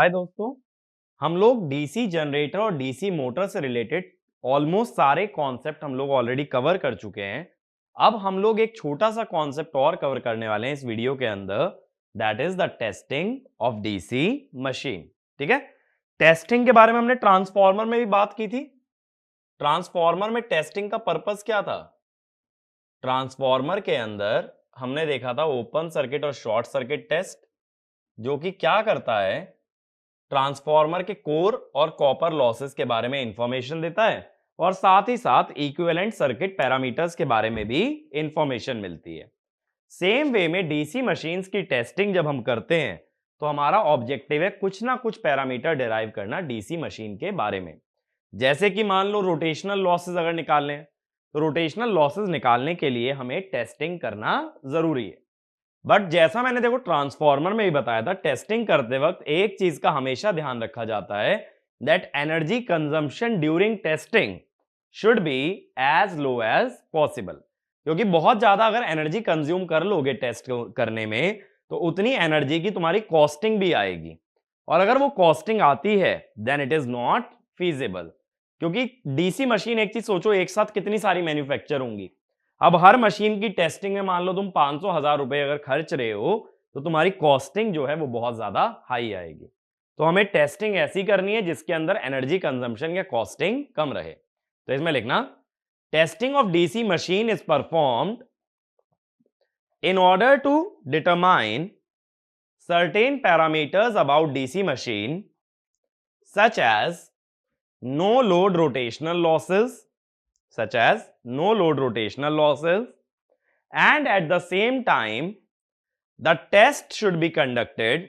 हाय दोस्तों, हम लोग डीसी जनरेटर और डीसी मोटर से रिलेटेड ऑलमोस्ट सारे कॉन्सेप्ट हम लोग ऑलरेडी कवर कर चुके हैं। अब हम लोग एक छोटा सा कॉन्सेप्ट और कवर करने वाले हैं इस वीडियो के अंदर, that is the testing of DC machine. ठीक है, टेस्टिंग के बारे में हमने ट्रांसफॉर्मर में भी बात की थी। ट्रांसफॉर्मर में टेस्टिंग का पर्पस क्या था? ट्रांसफॉर्मर के अंदर हमने देखा था ओपन सर्किट और शॉर्ट सर्किट टेस्ट, जो कि क्या करता है, ट्रांसफॉर्मर के कोर और कॉपर लॉसेस के बारे में इंफॉर्मेशन देता है और साथ ही साथ इक्विवेलेंट सर्किट पैरामीटर्स के बारे में भी इंफॉर्मेशन मिलती है। सेम वे में डीसी मशीन्स की टेस्टिंग जब हम करते हैं तो हमारा ऑब्जेक्टिव है कुछ ना कुछ पैरामीटर डिराइव करना डीसी मशीन के बारे में। जैसे कि मान लो रोटेशनल लॉसेस अगर निकालने हैं तो रोटेशनल लॉसेस निकालने के लिए हमें टेस्टिंग करना जरूरी है। बट जैसा मैंने देखो ट्रांसफॉर्मर में भी बताया था, टेस्टिंग करते वक्त एक चीज का हमेशा ध्यान रखा जाता है, that energy consumption during testing should be as low as possible. क्योंकि बहुत ज्यादा अगर एनर्जी कंज्यूम कर लोगे टेस्ट करने में तो उतनी एनर्जी की तुम्हारी कॉस्टिंग भी आएगी, और अगर वो कॉस्टिंग आती है then it is not feasible. क्योंकि डीसी मशीन, एक चीज सोचो, एक साथ कितनी सारी मैन्युफैक्चर होंगी। अब हर मशीन की टेस्टिंग में मान लो तुम 500,000 रुपए अगर खर्च रहे हो तो तुम्हारी कॉस्टिंग जो है वो बहुत ज्यादा हाई आएगी। तो हमें टेस्टिंग ऐसी करनी है जिसके अंदर एनर्जी कंजम्पशन या कॉस्टिंग कम रहे। तो इसमें लिखना, testing of DC machine is performed in order to determine certain parameters about DC machine such as no load rotational losses, and at the same time the test should be conducted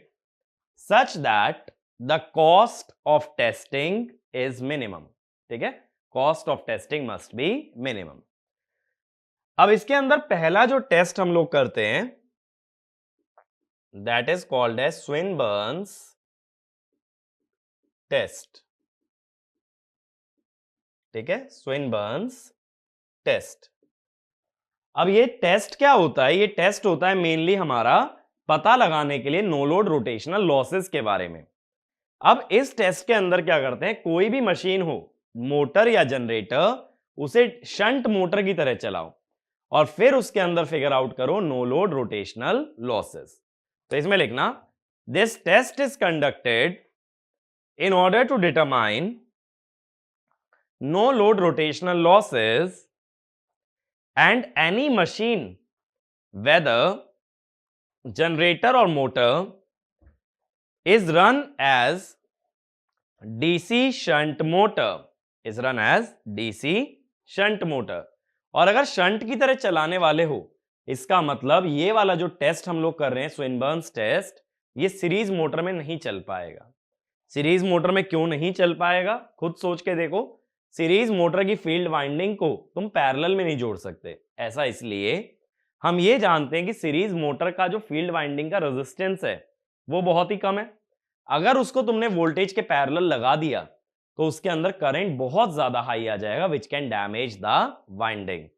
such that the cost of testing is minimum. ठीक है, cost of testing must be minimum. अब इसके अंदर पहला जो test हम लोग करते हैं that is called as Swinburne's test. ठीक है, Swinburne's test. अब ये टेस्ट क्या होता है? ये टेस्ट होता है मेनली हमारा पता लगाने के लिए नो लोड रोटेशनल लॉसेस के बारे में। अब इस टेस्ट के अंदर क्या करते हैं, कोई भी मशीन हो, मोटर या जनरेटर, उसे शंट मोटर की तरह चलाओ और फिर उसके अंदर फिगर आउट करो नो लोड रोटेशनल लॉसेस। तो इसमें लिखना, this test is conducted in order to determine no load rotational losses and any machine, whether generator or motor, is run as DC shunt motor, और अगर shunt की तरह चलाने वाले हो, इसका मतलब ये वाला जो टेस्ट हम लोग कर रहे हैं स्विनबर्न्स टेस्ट, ये सीरीज मोटर में नहीं चल पाएगा। सीरीज मोटर में क्यों नहीं चल पाएगा, खुद सोच के देखो। सीरीज मोटर की फील्ड वाइंडिंग को तुम पैरेलल में नहीं जोड़ सकते। ऐसा इसलिए, हम ये जानते हैं कि सीरीज मोटर का जो फील्ड वाइंडिंग का रेजिस्टेंस है वो बहुत ही कम है। अगर उसको तुमने वोल्टेज के पैरेलल लगा दिया तो उसके अंदर करंट बहुत ज्यादा हाई आ जाएगा, which can damage the winding.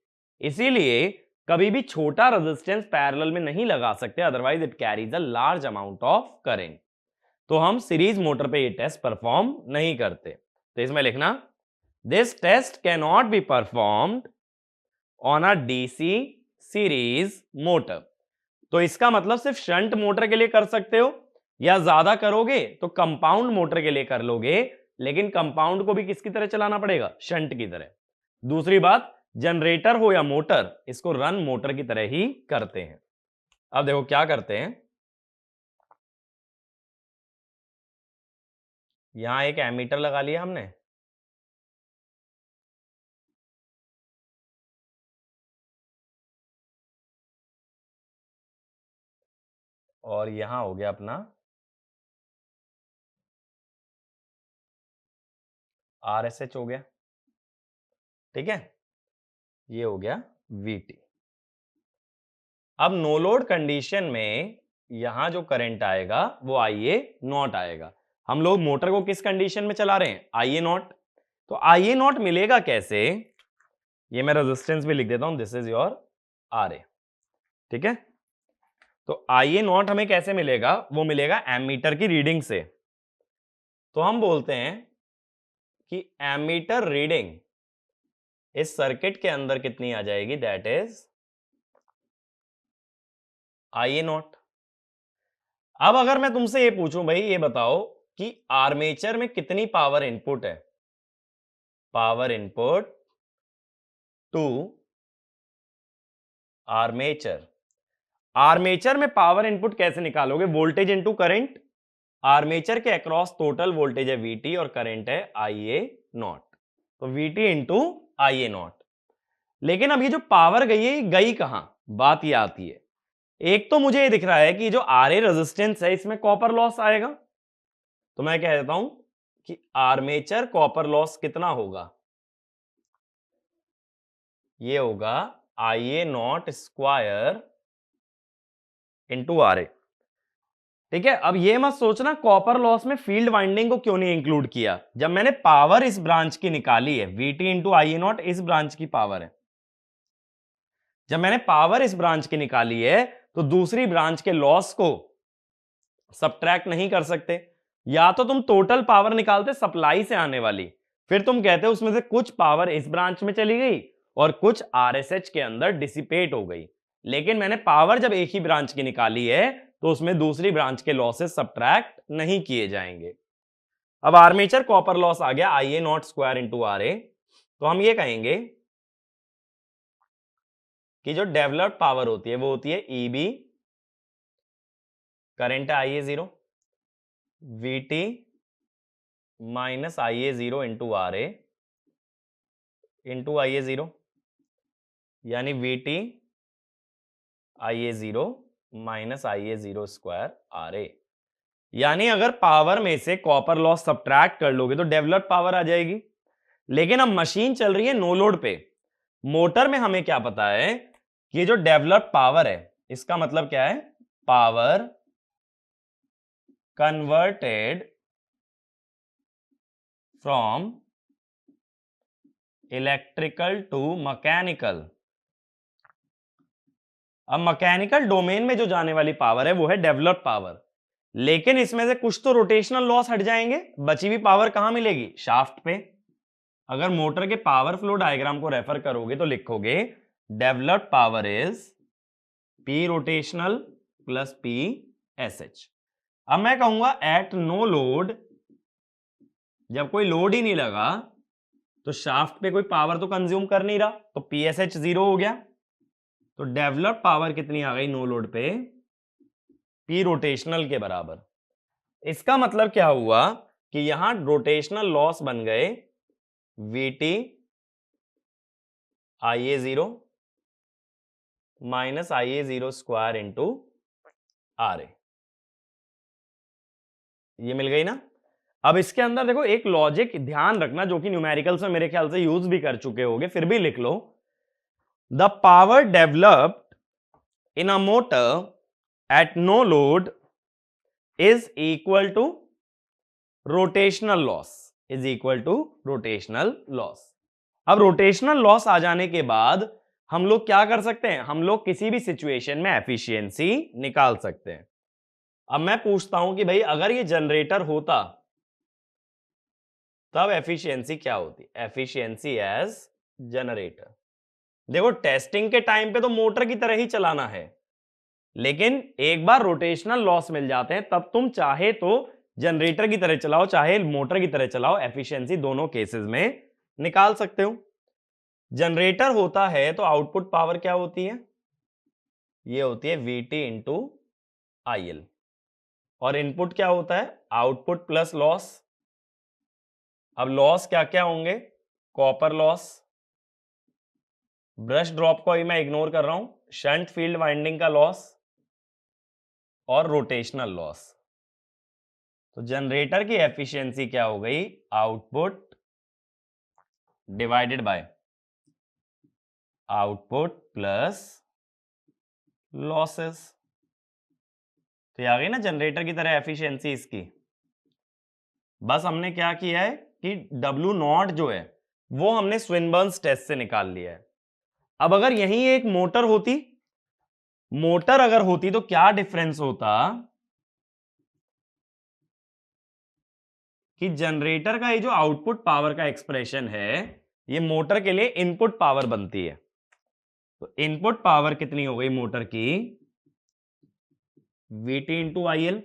इसीलिए कभी भी छोटा रेजिस्टेंस पैरेलल में नहीं लगा सकते, otherwise it carries a large amount of current. तो हम सीरीज मोटर पे ये टेस्ट परफॉर्म नहीं करते। तो इसमें लिखना, this test can not be performed on a DC series motor. तो इसका मतलब सिर्फ शंट मोटर के लिए कर सकते हो, या ज्यादा करोगे तो कंपाउंड मोटर के लिए कर लोगे, लेकिन कंपाउंड को भी किसकी तरह चलाना पड़ेगा, शंट की तरह। दूसरी बात, जनरेटर हो या मोटर, इसको रन मोटर की तरह ही करते हैं। अब देखो क्या करते हैं, यहां एक एमीटर लगा लिया हमने, और यहां हो गया अपना RSH हो गया। ठीक है, ये हो गया VT। अब नो लोड कंडीशन में यहां जो करंट आएगा वो IA नॉट आएगा। हम लोग मोटर को किस कंडीशन में चला रहे हैं, IA नॉट। तो IA नॉट मिलेगा कैसे, ये मैं रेजिस्टेंस भी लिख देता हूं, दिस इज योर RA। ठीक है, तो IA नॉट हमें कैसे मिलेगा, वो मिलेगा एमीटर की रीडिंग से। तो हम बोलते हैं कि एमीटर रीडिंग इस सर्किट के अंदर कितनी आ जाएगी, दैट इज IA नॉट। अब अगर मैं तुमसे ये पूछूं भाई ये बताओ कि आर्मेचर में कितनी पावर इनपुट है, power input to armature. Armature में पावर इनपुट कैसे निकालोगे, वोल्टेज इनटू करंट। आर्मेचर के अक्रॉस टोटल वोल्टेज है VT और करंट है IA नॉट, तो VT इंटू IA नॉट। लेकिन अब ये जो पावर गई है ये गई कहां, बात ये आती है। एक तो मुझे ये दिख रहा है कि जो RA रेजिस्टेंस है इसमें कॉपर लॉस आएगा, तो मैं कह देता हूं कि आर्मेचर कॉपर लॉस कितना होगा, ये होगा IA not square into RA। ठीक है, अब ये मत सोचना कॉपर लॉस में फील्ड वाइंडिंग को क्यों नहीं इंक्लूड किया। जब मैंने पावर इस ब्रांच की निकाली है, VT इंटू IA नॉट इस ब्रांच की पावर है, जब मैंने पावर इस ब्रांच की निकाली है तो दूसरी ब्रांच के लॉस को सबट्रैक्ट नहीं कर सकते। या तो तुम टोटल पावर निकालते सप्लाई से आने वाली, फिर तुम कहते उसमें से कुछ पावर इस ब्रांच में चली गई और कुछ RSH के अंदर डिसिपेट हो गई। लेकिन मैंने पावर जब एक ही ब्रांच की निकाली है तो उसमें दूसरी ब्रांच के लॉसेस सबट्रैक्ट नहीं किए जाएंगे। अब आर्मेचर कॉपर लॉस आ गया IA not square into RA, तो हम ये कहेंगे कि जो डेवलप्ड पावर होती है वो होती है EB, करंट है IA0, VT minus IA0 into RA into IA0, यानी VT IA0 minus IA0 square RA। यानी अगर पावर में से कॉपर लॉस सबट्रैक्ट कर लोगे तो डेवलप्ड पावर आ जाएगी। लेकिन अब मशीन चल रही है नो लोड पे, मोटर में हमें क्या पता है कि ये जो डेवलप्ड पावर है इसका मतलब क्या है, power converted from electrical to mechanical. अब मैकेनिकल डोमेन में जो जाने वाली पावर है वो है डेवलप्ड पावर, लेकिन इसमें से कुछ तो रोटेशनल लॉस हट जाएंगे, बची हुई पावर कहां मिलेगी, शाफ्ट पे। अगर मोटर के पावर फ्लो डायग्राम को रेफर करोगे तो लिखोगे developed power is P rotational plus P SH। अब मैं कहूंगा एट नो लोड, जब कोई लोड ही नहीं लगा तो शाफ्ट पे कोई पावर तो कंज्यूम कर नहीं रहा, तो PSH 0 हो गया। तो डेवलप पावर कितनी आ गई नो लोड पे, P रोटेशनल के बराबर। इसका मतलब क्या हुआ कि यहां रोटेशनल लॉस बन गए VT IA0 minus IA0 square into RA। ये मिल गई ना। अब इसके अंदर देखो एक लॉजिक ध्यान रखना जो कि न्यूमेरिकल्स में मेरे ख्याल से यूज भी कर चुके होगे, फिर भी लिख लो। The power developed in a motor at no load is equal to rotational loss, is equal to rotational loss. अब रोटेशनल लॉस आ जाने के बाद हम लोग क्या कर सकते हैं, हम लोग किसी भी सिचुएशन में एफिशिएंसी निकाल सकते हैं। अब मैं पूछता हूं कि भाई अगर ये जनरेटर होता तब एफिशिएंसी क्या होती, एफिशिएंसी एज जनरेटर। देखो टेस्टिंग के टाइम पे तो मोटर की तरह ही चलाना है, लेकिन एक बार रोटेशनल लॉस मिल जाते हैं तब तुम चाहे तो जनरेटर की तरह चलाओ चाहे मोटर की तरह चलाओ, एफिशिएंसी दोनों केसेस में निकाल सकते हो। जनरेटर होता है तो आउटपुट पावर क्या होती है, ये होती है VT इंटू IL, और इनपुट क्या होता है, आउटपुट प्लस लॉस। अब लॉस क्या क्या होंगे, कॉपर लॉस, ब्रश ड्रॉप को ही मैं इग्नोर कर रहा हूं, शंट फील्ड वाइंडिंग का लॉस और रोटेशनल लॉस। तो जनरेटर की एफिशिएंसी क्या हो गई, output divided by output plus losses. तो ये आ गई ना जनरेटर की तरह एफिशिएंसी इसकी। बस हमने क्या किया है कि W नॉट जो है वो हमने स्विनबर्न्स टेस्ट से निकाल लिया है। अब अगर यही एक मोटर होती, मोटर अगर होती तो क्या डिफरेंस होता, कि जनरेटर का ये जो आउटपुट पावर का एक्सप्रेशन है ये मोटर के लिए इनपुट पावर बनती है। तो इनपुट पावर कितनी हो गई मोटर की? Vt into IL।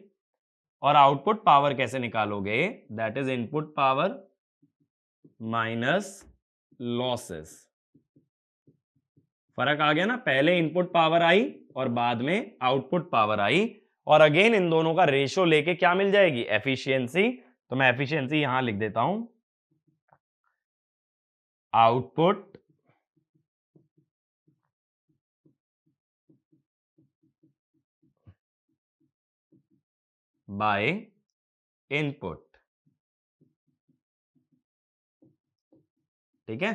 और आउटपुट पावर कैसे निकालोगे? That is input power minus losses. फर्क आ गया ना, पहले इनपुट पावर आई और बाद में आउटपुट पावर आई, और अगेन इन दोनों का रेशियो लेके क्या मिल जाएगी? एफिशिएंसी। तो मैं एफिशिएंसी यहां लिख देता हूं, आउटपुट बाय इनपुट। ठीक है,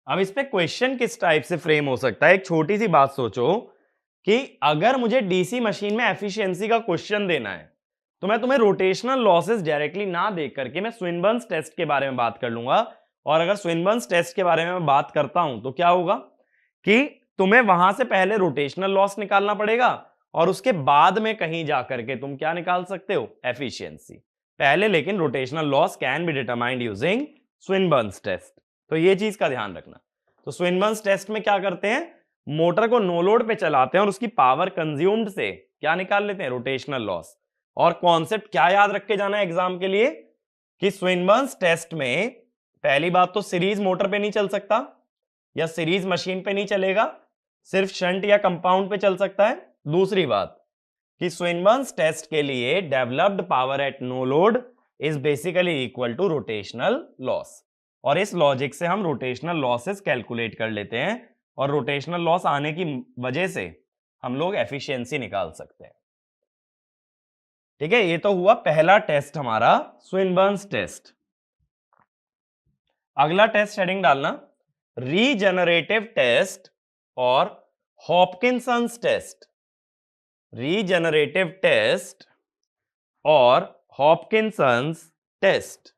अब इस पे क्वेश्चन किस टाइप से फ्रेम हो सकता है? एक छोटी सी बात सोचो कि अगर मुझे डीसी मशीन में एफिशिएंसी का क्वेश्चन देना है तो मैं तुम्हें रोटेशनल लॉसेस डायरेक्टली ना देख करके मैं स्विनबर्न्स टेस्ट के बारे में बात कर लूंगा। और अगर स्विनबर्न्स टेस्ट के बारे में मैं बात करता हूं तो क्या होगा कि तुम्हें वहां से पहले रोटेशनल लॉस निकालना पड़ेगा और उसके बाद में कहीं जाकर के तुम क्या निकाल सकते हो? एफिशिएंसी। पहले लेकिन rotational loss can be determined using Swinburne's test. तो ये चीज का ध्यान रखना। तो स्विनबर्न्स टेस्ट में क्या करते हैं? मोटर को नो लोड पे चलाते हैं और उसकी पावर कंज्यूम्ड से क्या निकाल लेते हैं? Rotational loss. और कॉन्सेप्ट क्या याद रख के जाना है एग्जाम के लिए कि स्विनबर्न्स टेस्ट में पहली बात तो सीरीज मोटर पे नहीं चल सकता या सीरीज मशीन पे नहीं चलेगा, सिर्फ शंट या कंपाउंड पे चल सकता है। दूसरी बात कि स्विनबर्न्स टेस्ट के लिए developed power at no load is basically equal to rotational loss. और इस लॉजिक से हम रोटेशनल लॉसेस कैलकुलेट कर लेते हैं और रोटेशनल लॉस आने की वजह से हम लोग एफिशिएंसी निकाल सकते हैं। ठीक है, ये तो हुआ पहला टेस्ट हमारा, स्विनबर्न्स टेस्ट। अगला टेस्ट हेडिंग डालना रीजेनरेटिव टेस्ट और हॉपकिंसंस टेस्ट। रीजेनरेटिव टेस्ट और हॉपकिंसंस टेस्ट।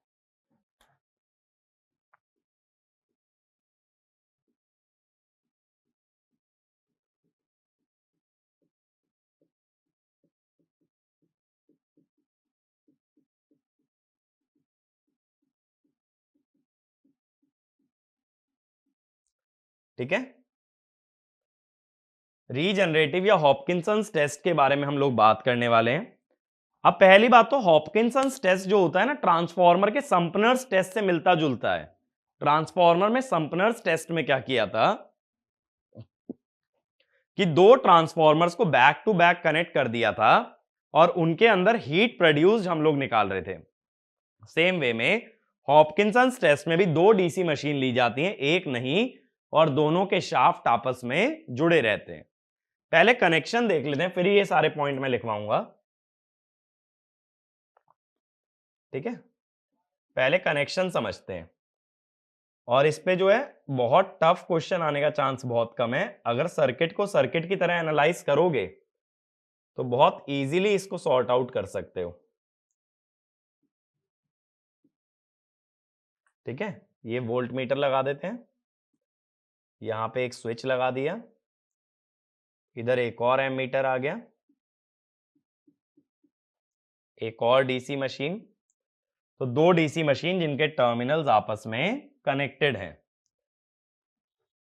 ठीक है, रीजनरेटिव या हॉपकिंसंस टेस्ट के बारे में हम लोग बात करने वाले हैं। अब पहली बात तो हॉपकिंसंस टेस्ट जो होता है ना, ट्रांसफॉर्मर के संपनर्स टेस्ट से मिलता जुलता है। ट्रांसफॉर्मर में संपनर्स टेस्ट में क्या किया था कि दो ट्रांसफॉर्मर्स को बैक टू बैक कनेक्ट कर दिया था और उनके अंदर हीट प्रोड्यूस्ड हम लोग निकाल रहे थे। सेम वे में हॉपकिंसंस टेस्ट में भी दो डीसी मशीन ली जाती हैं, एक नहीं, और दोनों के शाफ्ट आपस में जुड़े रहते हैं। पहले कनेक्शन देख लेते हैं, फिर ये सारे पॉइंट मैं लिखवाऊंगा। ठीक है, पहले कनेक्शन समझते हैं। और इस पे जो है बहुत टफ क्वेश्चन आने का चांस बहुत कम है। अगर सर्किट को सर्किट की तरह एनालाइज करोगे तो बहुत इजीली इसको सॉर्ट आउट कर सकते हो। ठीक है, ये वोल्ट मीटर लगा देते हैं, यहां पे एक स्विच लगा दिया, इधर एक और एमीटर आ गया, एक और डीसी मशीन। तो दो डीसी मशीन जिनके टर्मिनल्स आपस में कनेक्टेड हैं।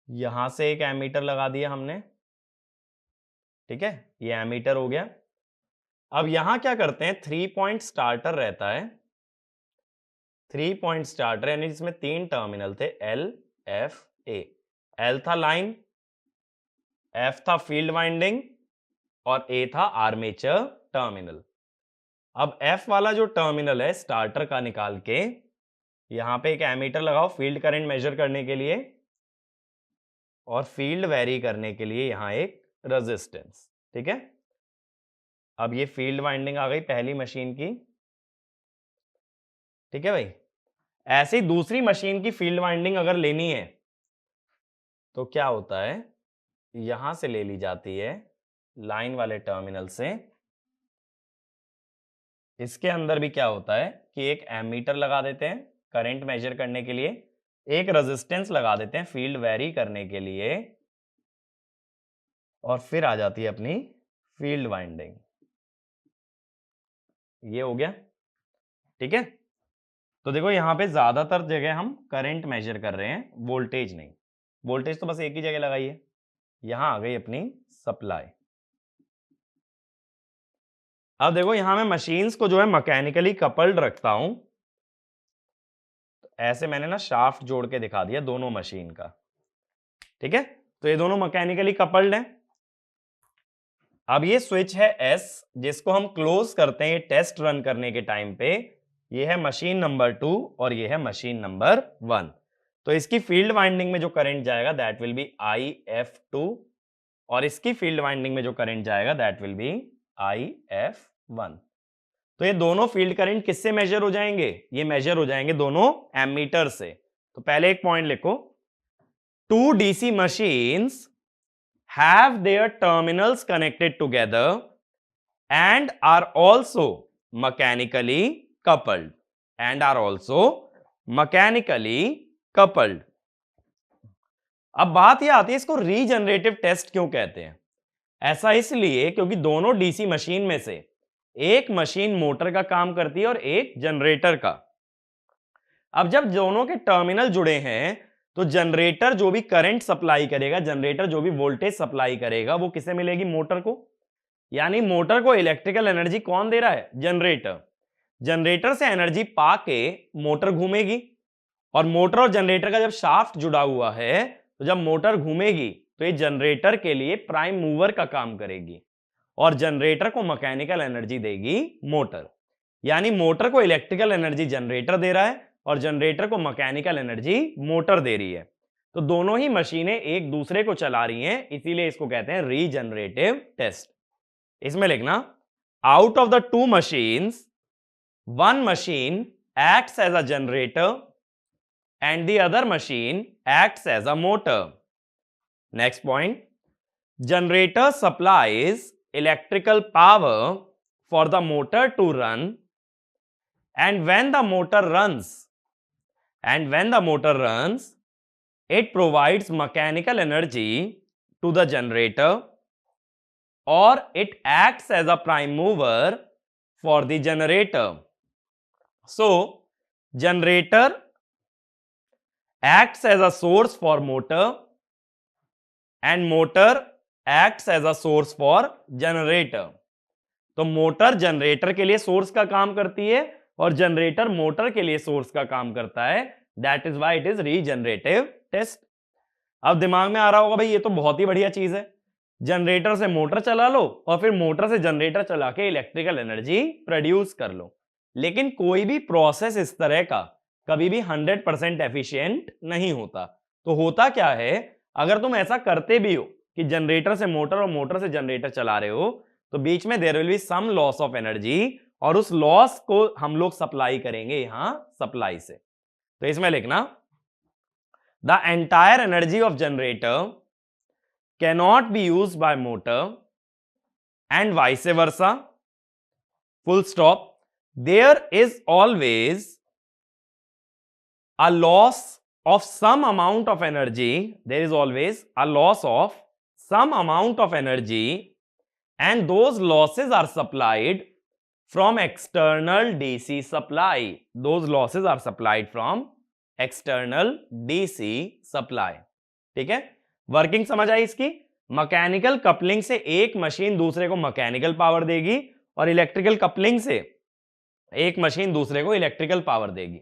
यहां से एक एमीटर लगा दिया हमने। ठीक है, ये एमीटर हो गया। अब यहां क्या करते हैं, 3 पॉइंट स्टार्टर रहता है। 3 पॉइंट स्टार्टर यानी जिसमें 3 टर्मिनल थे, L F A। L था लाइन, F था फील्ड वाइंडिंग और A था आर्मेचर टर्मिनल। अब F वाला जो टर्मिनल है स्टार्टर का निकाल के यहां पे एक एमीटर लगाओ फील्ड करंट मेजर करने के लिए, और फील्ड वेरी करने के लिए यहां एक रेजिस्टेंस। ठीक है, अब ये फील्ड वाइंडिंग आ गई पहली मशीन की। ठीक है भाई, ऐसे ही दूसरी मशीन की फील्ड वाइंडिंग अगर लेनी है तो क्या होता है, यहां से ले ली जाती है लाइन वाले टर्मिनल से। इसके अंदर भी क्या होता है कि एक एमीटर लगा देते हैं करंट मेजर करने के लिए, एक रेजिस्टेंस लगा देते हैं फील्ड वेरी करने के लिए, और फिर आ जाती है अपनी फील्ड वाइंडिंग। ये हो गया। ठीक है, तो देखो यहां पे ज्यादातर जगह हम करंट मेजर कर रहे हैं, वोल्टेज नहीं। वोल्टेज तो बस एक ही जगह लगाई है, यहां आ गई अपनी सप्लाई। अब देखो यहां मैं मशीन्स को जो है मैकेनिकली कपल्ड रखता हूं, ऐसे मैंने ना शाफ्ट जोड़ के दिखा दिया दोनों मशीन का, ठीक है। तो ये दोनों मैकेनिकली कपल्ड हैं। अब ये स्विच है S, जिसको हम क्लोज करते हैं टेस्ट रन करने के टाइम पे। ये है मशीन नंबर 2 और ये है मशीन नंबर 1। तो इसकी फील्ड वाइंडिंग में जो करंट जाएगा दैट विल बी IF2, और इसकी फील्ड वाइंडिंग में जो करंट जाएगा दैट विल बी IF1। तो ये दोनों फील्ड करंट किससे मेजर हो जाएंगे? ये मेजर हो जाएंगे दोनों एमीटर से। तो पहले एक पॉइंट लिखो, 2 DC machines have their terminals connected together and are also mechanically coupled अब बात यह आती है इसको रीजनरेटिव टेस्ट क्यों कहते हैं? ऐसा इसलिए क्योंकि दोनों डीसी मशीन में से एक मशीन मोटर का काम करती है और एक जनरेटर का। अब जब दोनों के टर्मिनल जुड़े हैं तो जनरेटर जो भी करंट सप्लाई करेगा, जनरेटर जो भी वोल्टेज सप्लाई करेगा, वो किसे मिलेगी? मोटर को। यानी मोटर को इलेक्ट्रिकल एनर्जी कौन दे रहा है? जनरेटर। जनरेटर से एनर्जी पाके मोटर घूमेगी, और मोटर और जनरेटर का जब शाफ्ट जुड़ा हुआ है तो जब मोटर घूमेगी तो ये जनरेटर के लिए प्राइम मूवर का काम करेगी, और जनरेटर को मैकेनिकल एनर्जी देगी मोटर। यानी मोटर को इलेक्ट्रिकल एनर्जी जनरेटर दे रहा है और जनरेटर को मैकेनिकल एनर्जी मोटर दे रही है। तो दोनों ही मशीनें एक दूसरे को चला रही हैं, इसीलिए इसको कहते हैं रीजनरेटिव टेस्ट। इसमें लिखना, out of the two machines one machine acts as a generator and the other machine acts as a motor. Next point, generator supplies electrical power for the motor to run, and when the motor runs, it provides mechanical energy to the generator, or it acts as a prime mover for the generator. So generator acts as a source for motor and motor acts as a source for generator. तो motor generator के लिए source का काम करती है और generator motor के लिए सोर्स का काम करता है। That is why it is regenerative test. अब दिमाग में आ रहा होगा भाई ये तो बहुत ही बढ़िया चीज है, जनरेटर से मोटर चला लो और फिर मोटर से जनरेटर चला के इलेक्ट्रिकल एनर्जी प्रोड्यूस कर लो। लेकिन कोई भी प्रोसेस इस तरह का कभी भी 100% एफिशिएंट नहीं होता। तो होता क्या है, अगर तुम ऐसा करते भी हो कि जनरेटर से मोटर और मोटर से जनरेटर चला रहे हो तो बीच में there will be some loss of energy, और उस लॉस को हम लोग सप्लाई करेंगे यहां सप्लाई से। तो इसमें लिखना, the entire energy of generator can not be used by motor and vice versa, full stop. There is always a loss of some amount of energy, there is always a loss of some amount of energy, and those losses are supplied from external DC supply. Those losses are supplied from external DC supply. ठीक है, working समझ आई इसकी? Mechanical coupling से एक machine दूसरे को mechanical power देगी और इलेक्ट्रिकल कपलिंग से एक मशीन दूसरे को इलेक्ट्रिकल पावर देगी।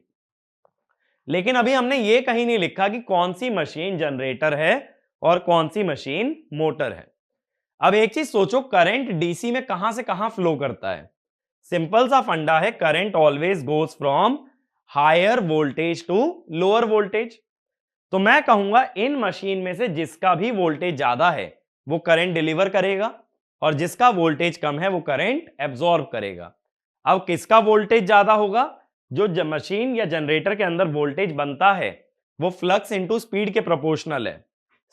लेकिन अभी हमने ये कहीं नहीं लिखा कि कौन सी मशीन जनरेटर है और कौन सी मशीन मोटर है। अब एक चीज सोचो, करंट डीसी में कहां से कहां फ्लो करता है? सिंपल सा फंडा है, current always goes from higher voltage to lower voltage. तो मैं कहूंगा इन मशीन में से जिसका भी वोल्टेज ज्यादा है वो करंट डिलीवर करेगा, और जिसका वोल्टेज कम है वो करंट एब्जॉर्ब करेगा। अब किसका वोल्टेज ज्यादा होगा? जो मशीन या जनरेटर के अंदर वोल्टेज बनता है वो फ्लक्स इनटू स्पीड के प्रोपोर्शनल है।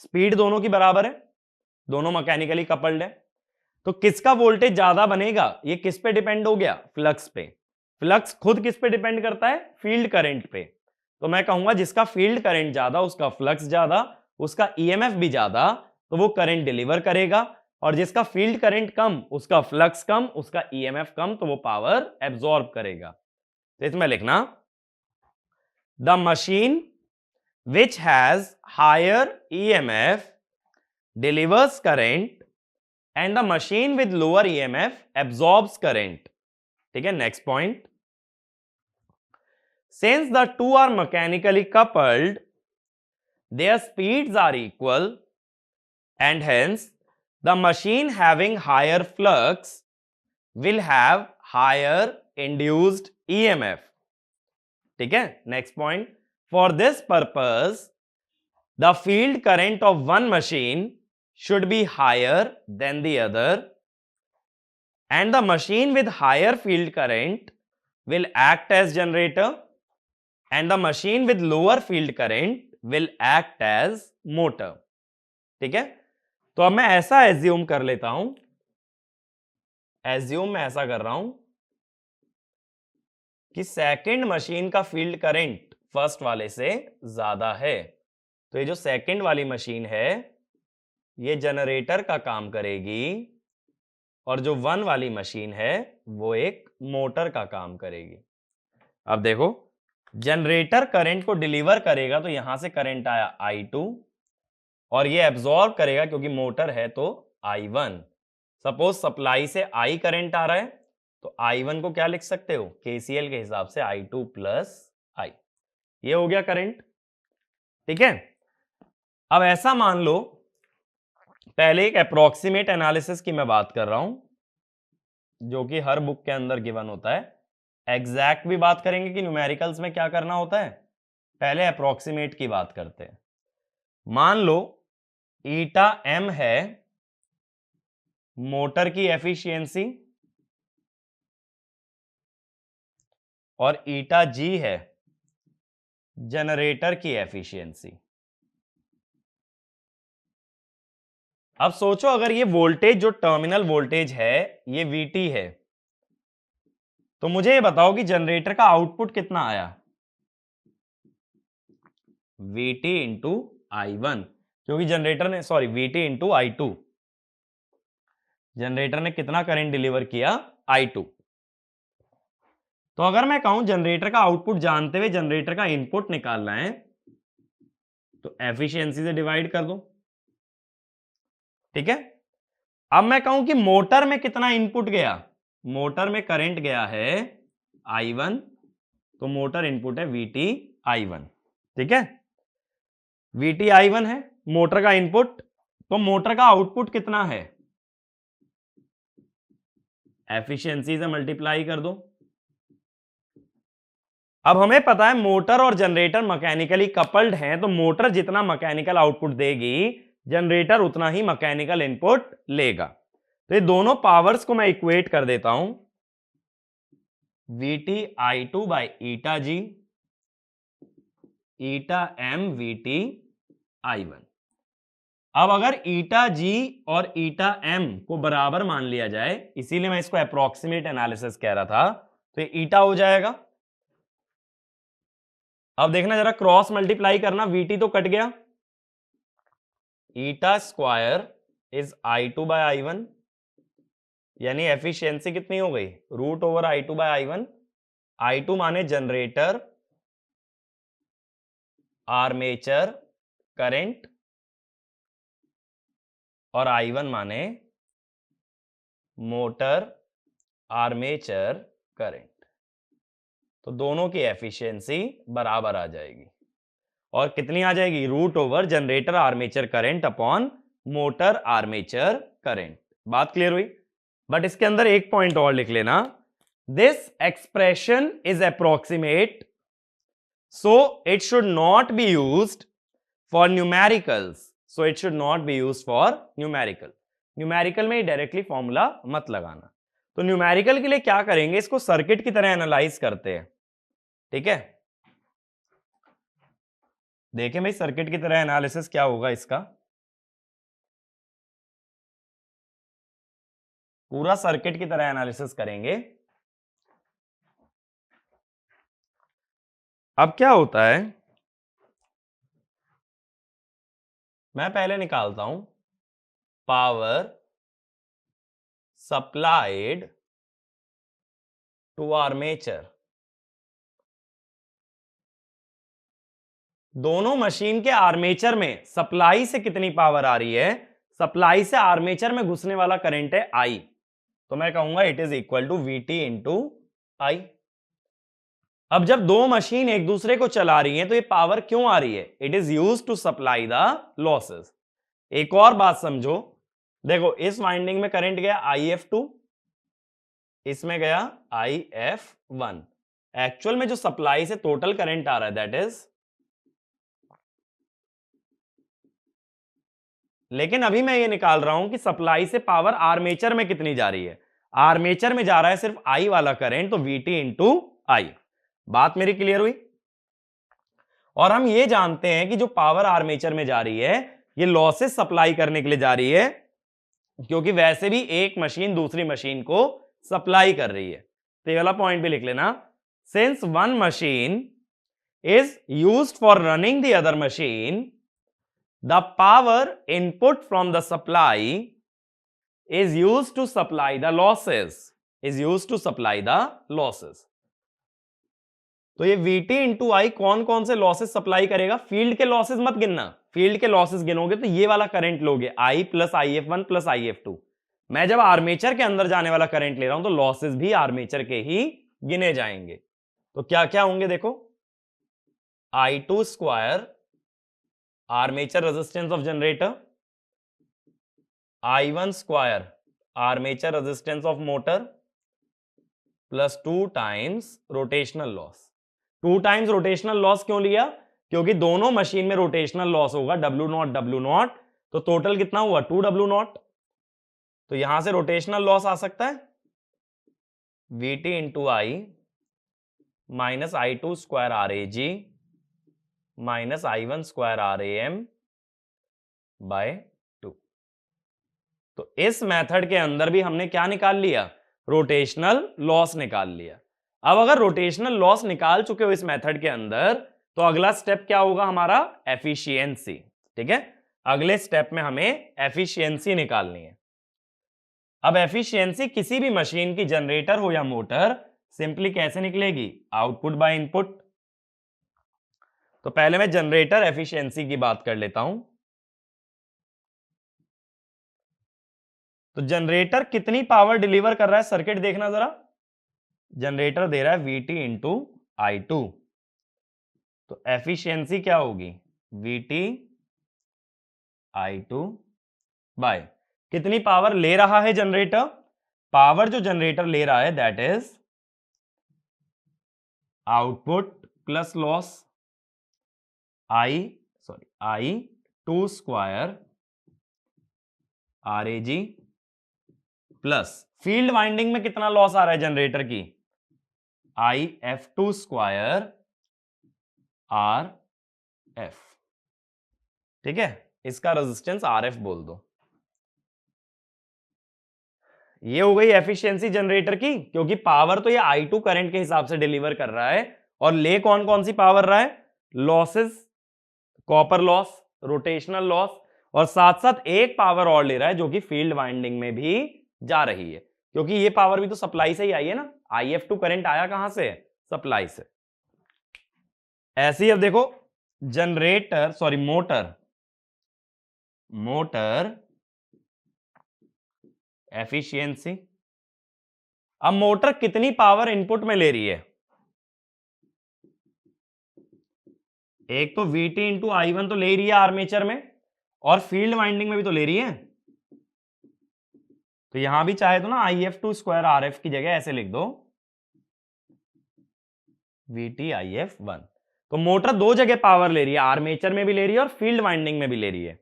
स्पीड दोनों की बराबर है, दोनों मैकेनिकली कपल्ड है। तो किसका वोल्टेज ज्यादा बनेगा ये किस पे डिपेंड हो गया? फ्लक्स पे। फ्लक्स खुद किस पे डिपेंड करता है? फील्ड करंट पे। तो मैं कहूंगा जिसका फील्ड करंट ज्यादा उसका फ्लक्स ज्यादा, उसका ईएमएफ भी ज्यादा, तो वो करंट डिलीवर करेगा, और जिसका फील्ड करंट कम उसका फ्लक्स कम, उसका ईएमएफ कम, तो वो पावर एब्जॉर्ब करेगा। तो इसमें लिखना, the machine which has higher EMF delivers current and the machine with lower EMF absorbs current. ठीक है, next point. Since the two are mechanically coupled, their speeds are equal and hence the machine having higher flux will have higher induced EMF. ठीक है, next point. For this purpose, the field current of one machine should be higher than the other, and the machine with higher field current will act as generator, and the machine with lower field current will act as motor. ठीक है, तो अब मैं ऐसा assume कर लेता हूं, मैं ऐसा कर रहा हूं कि सेकंड मशीन का फील्ड करंट फर्स्ट वाले से ज्यादा है, तो ये जो सेकंड वाली मशीन है ये जनरेटर का काम करेगी और जो वन वाली मशीन है वो एक मोटर का काम करेगी। अब देखो, जनरेटर करंट को डिलीवर करेगा तो यहां से करंट आया I2 और ये एब्जॉर्ब करेगा क्योंकि मोटर है तो I1। सपोज सप्लाई से I करंट आ रहा है तो I1 को क्या लिख सकते हो, KCL के हिसाब से I2 प्लस I। ये हो गया करंट। ठीक है, अब ऐसा मान लो, पहले एक अप्रोक्सीमेट एनालिसिस की मैं बात कर रहा हूं जो कि हर बुक के अंदर गिवन होता है। एग्जैक्ट भी बात करेंगे कि न्यूमेरिकल्स में क्या करना होता है, पहले अप्रोक्सीमेट की बात करते हैं। मान लो ईटा एम है मोटर की एफिशिएंसी और ईटा जी है जनरेटर की एफिशिएंसी। अब सोचो अगर ये वोल्टेज जो टर्मिनल वोल्टेज है ये VT है, तो मुझे ये बताओ कि जनरेटर का आउटपुट कितना आया, VT इंटू I1, क्योंकि जनरेटर ने VT इंटू I2, जनरेटर ने कितना करंट डिलीवर किया, I2। तो अगर मैं कहूं जनरेटर का आउटपुट जानते हुए जनरेटर का इनपुट निकालना है तो एफिशिएंसी से डिवाइड कर दो। ठीक है, अब मैं कहूं कि मोटर में कितना इनपुट गया, मोटर में करंट गया है I1, तो मोटर इनपुट है VT I1। ठीक है, VT I1 है मोटर का इनपुट, तो मोटर का आउटपुट कितना है, एफिशिएंसी से मल्टीप्लाई कर दो। अब हमें पता है मोटर और जनरेटर मैकेनिकली कपल्ड हैं, तो मोटर जितना मैकेनिकल आउटपुट देगी जनरेटर उतना ही मैकेनिकल इनपुट लेगा। तो ये दोनों पावर्स को मैं इक्वेट कर देता हूं, VT I2 by eta G, eta M VT I1। अब अगर ईटा जी और ईटा एम को बराबर मान लिया जाए, इसीलिए मैं इसको अप्रोक्सीमेट एनालिसिस कह रहा था, तो ये ईटा हो जाएगा। अब देखना जरा, क्रॉस मल्टीप्लाई करना, VT तो कट गया, ईटा square is I2 bye I1, यानी एफिशिएंसी कितनी हो गई, root over I2 bye I1। I2 माने जनरेटर आर्मेचर करंट और I1 माने मोटर आर्मेचर करंट, तो दोनों की एफिशिएंसी बराबर आ जाएगी। और कितनी आ जाएगी, root over generator armature current upon motor armature current. बात क्लियर हुई? बट इसके अंदर एक पॉइंट और लिख लेना, this expression is approximate, so it should not be used for numericals, so it should not be used for numerical. Numerical में directly formula मत लगाना। तो न्यूमेरिकल के लिए क्या करेंगे, इसको सर्किट की तरह एनालाइज करते हैं। ठीक है, देखें भाई सर्किट की तरह एनालिसिस क्या होगा इसका, पूरा सर्किट की तरह एनालिसिस करेंगे। अब क्या होता है, मैं पहले निकालता हूं पावर सप्लाइड टू आर्मेचर दोनों मशीन के आर्मेचर में सप्लाई से कितनी पावर आ रही है, सप्लाई से आर्मेचर में घुसने वाला करंट है आई, तो मैं कहूंगा it is equal to VT into I. अब जब दो मशीन एक दूसरे को चला रही हैं तो ये पावर क्यों आ रही है, it is used to supply the losses. एक और बात समझो, देखो इस वाइंडिंग में करंट गया IF2, इसमें गया IF1। एक्चुअल में जो सप्लाई से टोटल करंट आ रहा है दैट इज, लेकिन अभी मैं ये निकाल रहा हूं कि सप्लाई से पावर आर्मेचर में कितनी जा रही है, आर्मेचर में जा रहा है सिर्फ आई वाला करंट, तो VT इंटू आई। बात मेरी क्लियर हुई? और हम ये जानते हैं कि जो पावर आर्मेचर में जा रही है ये लॉसेस सप्लाई करने के लिए जा रही है, क्योंकि वैसे भी एक मशीन दूसरी मशीन को सप्लाई कर रही है। तो ये वाला पॉइंट भी लिख लेना, since one machine is used for running the other machine, the power input from the supply is used to supply the losses, is used to supply the losses। तो ये VT इंटू आई कौन कौन से losses supply करेगा, field के losses मत गिनना, field के लॉसेस गिनोगे तो ये वाला करंट लोगे I plus IF1 plus IF2। मैं जब आर्मेचर के अंदर जाने वाला करंट ले रहा हूं तो लॉसेस भी आर्मेचर के ही गिने जाएंगे। तो क्या क्या होंगे देखो, I2 square armature resistance of generator, I1 square armature resistance of motor plus 2 times rotational loss. 2 times rotational loss क्यों लिया, क्योंकि दोनों मशीन में रोटेशनल लॉस होगा W0 तो टोटल कितना हुआ 2W0, तो यहां से रोटेशनल लॉस आ सकता है VT into I minus I2 square RAG minus I1 square RAM by 2। तो इस मेथड के अंदर भी हमने क्या निकाल लिया, रोटेशनल लॉस निकाल लिया। अब अगर रोटेशनल लॉस निकाल चुके हो इस मेथड के अंदर तो अगला स्टेप क्या होगा हमारा, एफिशिएंसी। ठीक है, अगले स्टेप में हमें एफिशिएंसी निकालनी है। अब एफिशिएंसी किसी भी मशीन की, जनरेटर हो या मोटर, सिंपली कैसे निकलेगी, आउटपुट बाय इनपुट। तो पहले मैं जनरेटर एफिशिएंसी की बात कर लेता हूं। तो जनरेटर कितनी पावर डिलीवर कर रहा है, सर्किट देखना जरा, जनरेटर दे रहा है VT इंटू I2, तो एफिशिएंसी क्या होगी VT I2 बाय कितनी पावर ले रहा है जनरेटर, पावर जो जनरेटर ले रहा है that is output plus loss I2 square RAG plus field winding में कितना लॉस आ रहा है जनरेटर की, IF2 स्क्वायर RF। ठीक है, इसका रेजिस्टेंस RF बोल दो। ये हो गई एफिशिएंसी जनरेटर की, क्योंकि पावर तो ये I2 करंट के हिसाब से डिलीवर कर रहा है, और ले कौन कौन सी पावर रहा है, losses, copper loss, rotational loss, और साथ साथ एक पावर और ले रहा है जो कि फील्ड वाइंडिंग में भी जा रही है, क्योंकि ये पावर भी तो सप्लाई से ही आई है ना, IF2 करंट आया कहां से, सप्लाई से। ऐसे ही अब देखो जनरेटर, सॉरी मोटर एफिशिएंसी। अब मोटर कितनी पावर इनपुट में ले रही है, एक तो VT इंटू I1 तो ले रही है आर्मेचर में, और फील्ड वाइंडिंग में भी तो ले रही है, तो यहां भी चाहे तो ना IF2 स्क्वायर RF की जगह ऐसे लिख दो VT IF1। तो मोटर दो जगह पावर ले रही है, आर्मेचर में भी ले रही है और फील्ड वाइंडिंग में भी ले रही है।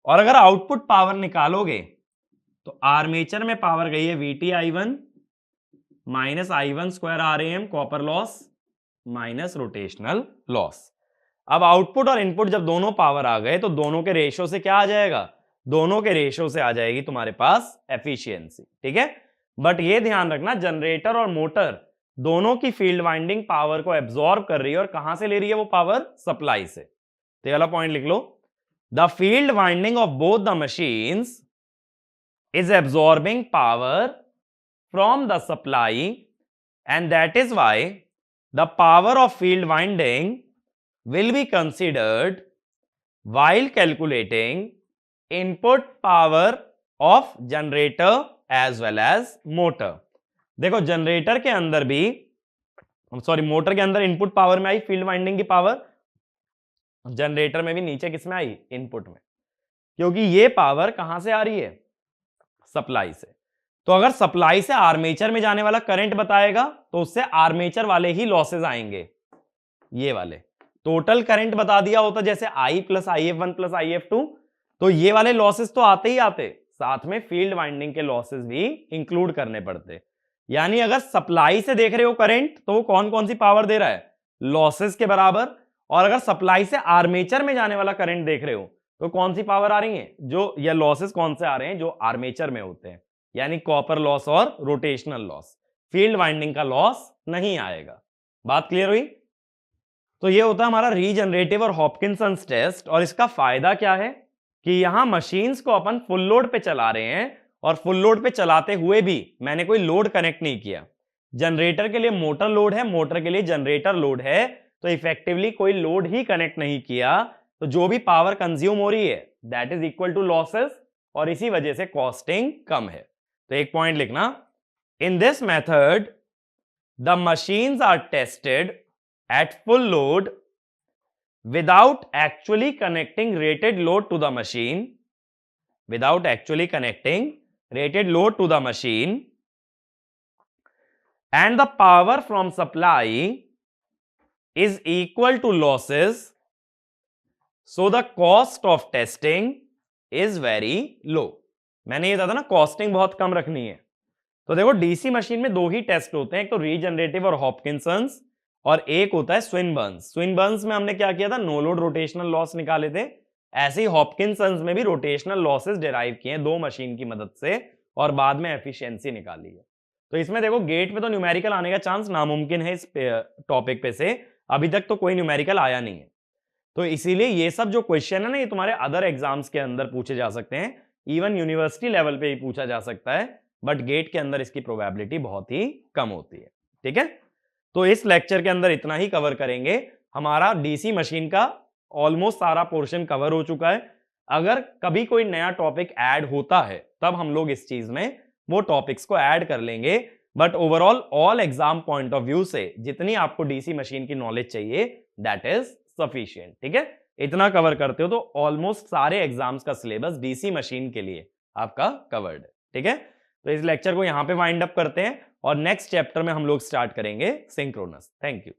और अगर आउटपुट पावर निकालोगे तो आर्मेचर में पावर गई है VT I1 minus I1 square RAM copper loss minus rotational loss. अब आउटपुट और इनपुट जब दोनों पावर आ गए तो दोनों के रेशियो से क्या आ जाएगा, दोनों के रेशियो से आ जाएगी तुम्हारे पास एफिशिएंसी। ठीक है, बट ये ध्यान रखना जनरेटर और मोटर दोनों की फील्ड वाइंडिंग पावर को एब्जॉर्ब कर रही है, और कहां से ले रही है वो पावर, सप्लाई से। तो ये वाला पॉइंट लिख लो, the field winding of both the machines is absorbing power from the supply, and that is why the power of field winding will be considered while calculating input power of generator as well as motor। देखो generator के अंदर भी, sorry motor के अंदर input power में आई field winding की power, generator में भी नीचे किसमें आई, इनपुट में, क्योंकि ये पावर कहां से आ रही है, सप्लाई से। तो अगर सप्लाई से आर्मेचर में जाने वाला करंट बताएगा तो उससे आर्मेचर वाले ही लॉसेस आएंगे, ये वाले। टोटल करंट बता दिया होता जैसे I plus IF1 plus IF2, तो ये वाले लॉसेस तो आते ही आते, साथ में फील्ड वाइंडिंग के लॉसेस भी इंक्लूड करने पड़ते। यानी अगर सप्लाई से देख रहे हो करंट तो वो कौन कौन सी पावर दे रहा है, लॉसेस के बराबर। और अगर सप्लाई से आर्मेचर में जाने वाला करंट देख रहे हो तो कौन सी पावर आ रही है, जो या लॉसेस कौन से आ रहे हैं, जो आर्मेचर में होते हैं, यानी कॉपर लॉस और रोटेशनल लॉस। फील्ड वाइंडिंग का लॉस नहीं आएगा। बात क्लियर हुई? तो ये होता है हमारा रीजनरेटिव और हॉपकिंसंस टेस्ट। और इसका फायदा क्या है कि यहां मशीन्स को अपन फुल लोड पे चला रहे हैं, और फुल लोड पे चलाते हुए भी मैंने कोई लोड कनेक्ट नहीं किया। जनरेटर के लिए मोटर लोड है, मोटर के लिए जनरेटर लोड है, तो इफेक्टिवली कोई लोड ही कनेक्ट नहीं किया, तो जो भी पावर कंज्यूम हो रही है that is equal to losses, और इसी वजह से कॉस्टिंग कम है। तो एक पॉइंट लिखना, in this method the machines are tested at full load without actually connecting rated load to the machine, without actually connecting rated load to the machine, and the power from supply is equal to losses, so the cost of testing is very low। मैंने ये कहा था ना costing बहुत कम रखनी है। तो देखो डीसी मशीन में दो ही टेस्ट होते हैं, एक तो रीजनरेटिव और हॉपकिंसंस, और एक होता है स्विनबर्न्स। स्विनबर्न्स में हमने क्या किया था, नो लोड रोटेशनल लॉस निकाले थे। ऐसे ही हॉपकिंसंस में भी रोटेशनल लॉसेस डिराइव किए हैं दो मशीन की मदद से, और बाद में एफिशिएंसी निकाली है। तो इसमें देखो गेट पे तो न्यूमेरिकल आने का चांस नामुमकिन है इस टॉपिक पे से, अभी तक तो कोई न्यूमेरिकल आया नहीं है। तो इसीलिए ये सब जो क्वेश्चन है ना, ये तुम्हारे अदर एग्जाम्स के अंदर पूछे जा सकते हैं, इवन यूनिवर्सिटी लेवल पे ही पूछा जा सकता है, बट गेट के अंदर इसकी प्रोबेबिलिटी बहुत ही कम होती है। ठीक है, तो इस लेक्चर के अंदर इतना ही कवर करेंगे। हमारा डीसी मशीन का ऑलमोस्ट सारा पोर्शन कवर हो चुका है। अगर कभी कोई नया टॉपिक ऐड होता है तब हम लोग इस चीज में वो टॉपिक्स को ऐड कर लेंगे, but overall all exam point of view से जितनी आपको डीसी मशीन की नॉलेज चाहिए दैट इज सफिशिएंट। ठीक है, इतना कवर करते हो तो ऑलमोस्ट सारे एग्जाम्स का सिलेबस डीसी मशीन के लिए आपका कवर्ड है। ठीक है, तो इस लेक्चर को यहां पे वाइंड अप करते हैं, और नेक्स्ट चैप्टर में हम लोग स्टार्ट करेंगे सिंक्रोनस। Thank you.